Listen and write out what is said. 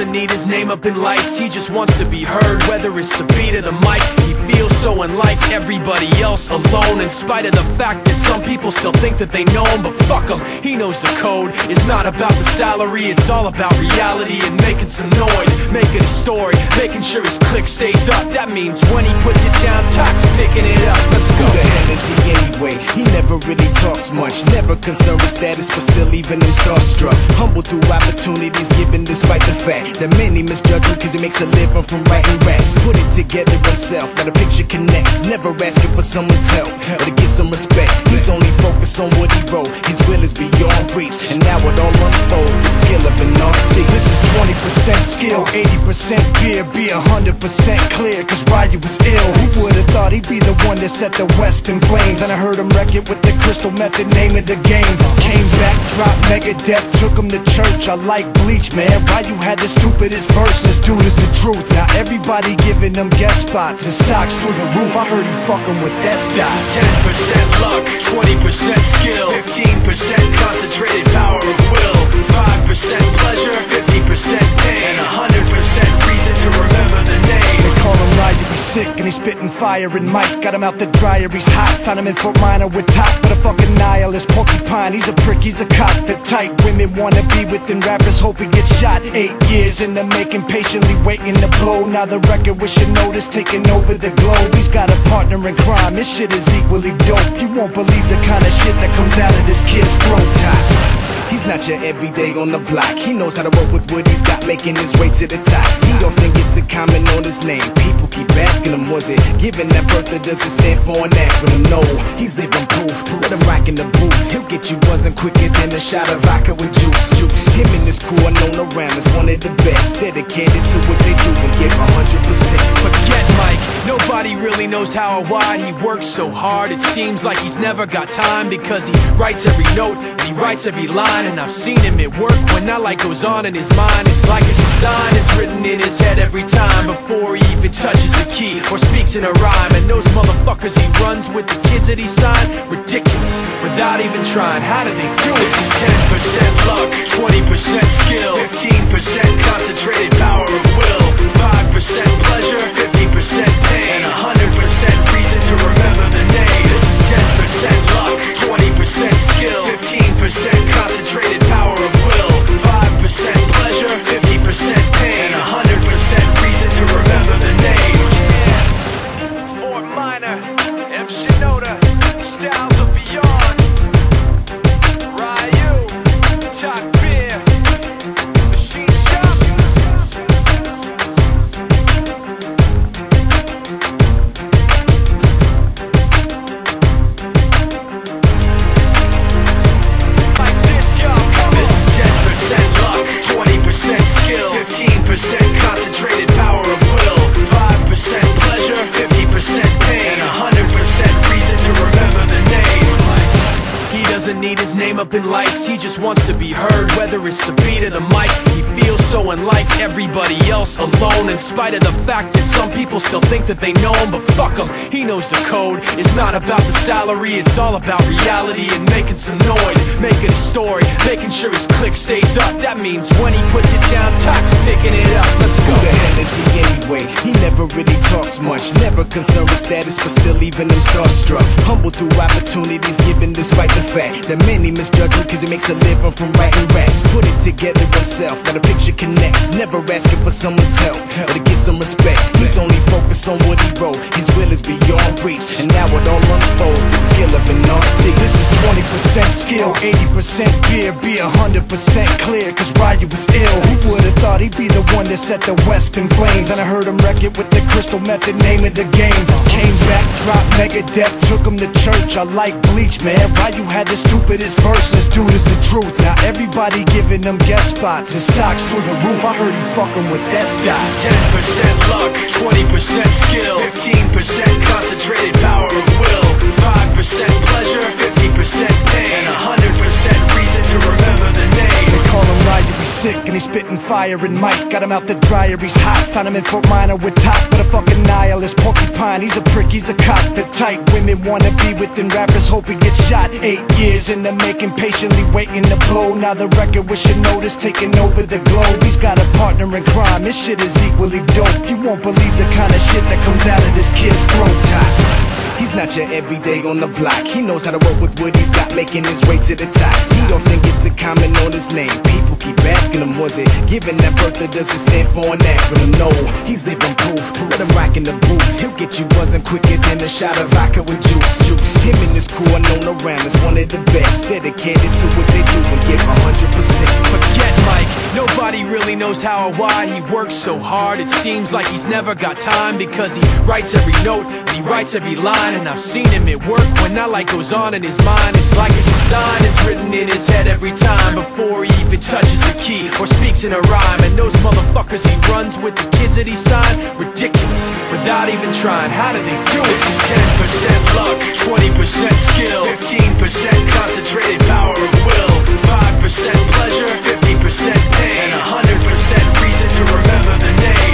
doesn't need his name up in lights, he just wants to be heard, whether it's the beat or the mic. He feels so unlike everybody else, alone, in spite of the fact that some people still think that they know him. But fuck him, he knows the code. It's not about the salary, it's all about reality and making some noise, making a story, making sure his click stays up. That means when he puts it down, Tox picking it up. Let's go. Who the hell is he anyway? He never really talks much, never concerned with status, but still even him starstruck. Humble through opportunities given despite the fact that many misjudge him cause he makes a living from writing raps. Put it together himself, now the picture connects, never asking for someone's help or to get some respect. He's only focused on what he wrote, his will is beyond reach, and now it all unfolds, the skill of an artist. This is 20% skill, 80% fear, be 100% clear, cause Ryu was ill. Who would've thought he'd be the one that set the West in flames? And I heard him wreck it with the Crystal Method, name of the game. Came back, dropped Megadeth, took him to church. I like Bleach, man. Ryu had the stupidest verse, this dude is the truth. Now everybody giving them guest spots and stocks through the roof. I heard he fucking with that stock. This is 10% luck, 20% skill, 15% concentrated power of will, 5% pleasure, 50% pain, and 100% reason to remember the name. They call him Ryu, he's sick and he's spitting fire. And Mike got him out the dryer, he's hot. Found him in Fort Minor with Top, but a fucking nihilist porcupine. He's a prick, he's a cop. The type women wanna be within, rappers hope he gets shot. 8 years in the making, patiently waiting to blow. Now the record with your notice taking over the globe. He's got a partner in crime, this shit is equally dope. You won't believe the kind of shit that comes out of this kid's throat. He's not your everyday on the block. He knows how to roll with what he's got, making his way to the top. He often gets a comment on his name. People keep asking him, was it given that birth or does it stand for an acronym? No, he's living proof. Let him rock in the booth. He'll get you buzzing quicker than a shot of vodka with juice. Him and his crew are known around as one of the best, dedicated to what they do and give 100%. Forget Mike, nobody really knows how or why he works so hard. It seems like he's never got time, because he writes every note and he writes every line. And I've seen him at work when that light goes on in his mind. It's like a design is written in his head every time, before he even touches a key or speaks in a rhyme. And those motherfuckers he runs with, the kids that he signed, ridiculous, without even trying. How do they do it? This is 10% luck, 20% skill, 15% concentrated power of will, 5% pleasure, 50% pain, and 100% reason to remember the name. This is 10% luck, 20% skill, 15% concentrated power of will, 5% pleasure, 50% pain, and 100% reason to remember the name. Yeah. Fort Minor, M. Shinoda, Styles of Beyond, Ryu, Top Beer, Machine Shop. Like this, y'all, come on. This is 10% luck, 20% skill, 15% concentrated power of will, 5% pleasure, 50% pain, and 100% reason to remember the name. He doesn't need his name up in lights, he just wants to be heard, whether it's the beat or the mic. He feels so unlike everybody else, alone, in spite of the fact that some people still think that they know him. But fuck him, he knows the code. It's not about the salary, it's all about reality and making some noise, making a story, making sure his click stays up. That means when he puts it down, Tox picking it up. Let's go. Who the hell is he anyway? He never really talks much, never concerned with status, but still even him starstruck. Humble through opportunities given despite the fact that many misjudge him cause he makes a living from writing raps. Put it together himself, now the picture connects, never asking for someone's help or to get some respect. He's only focused on what he wrote, his will is beyond reach, and now it all unfolds, the skill of an artist. This is 20% skill, 80% fear, be 100% clear, cause Ryu was ill. Who would've thought he'd be the one that set the West in flames? And I heard him wreck it with the Crystal Method, name of the game. Came back, dropped Megadeth, took him to church. I like Bleach, man. Ryu had the stupidest verse, this dude is the truth. Now everybody giving them guest spots and stocks through the roof. I heard he fucking with that stock. This is 10% luck, 20% skill, 15% concentrated power of will, 5% pleasure, 50% pain, and 100% reason to remember the name. They call him Ryu, he's sick and he's spitting fire. And Mike got him out the dryer, he's hot. Found him in Fort Minor with top, but a fucking nihilist porcupine. He's a prick, he's a cop. The type women wanna be within, rappers hope he gets shot. 8 years in the making, patiently waiting to blow. Now the record with your notice taking over the globe. He's got a partner in crime, this shit is equally dope. You won't believe the kind of shit that comes out of this kid's throat. He's not your everyday on the block. He knows how to work with what he's got, making his way to the top. He don't think it's a comment on his name. People keep asking him, was it given that birth or does it stand for an acronym? No, he's living proof. Let him rock in the booth. He'll get you buzzing quicker than a shot of vodka with juice. Him and his crew are known around as one of the best, dedicated to what they do and give 100%. Forget Mike, nobody really knows how or why he works so hard. It seems like he's never got time because he writes every note and he writes every line. And I've seen him at work when that light goes on in his mind. It's like a design is written in his head every time before he even touches a key or speaks in a rhyme. And those motherfuckers he runs with, the kids that he signed, ridiculous, without even trying. How do they do it? This is 10% luck, 20% skill, 15% concentrated power of will, 5% pleasure, 50% pain, and 100% reason to remember the name.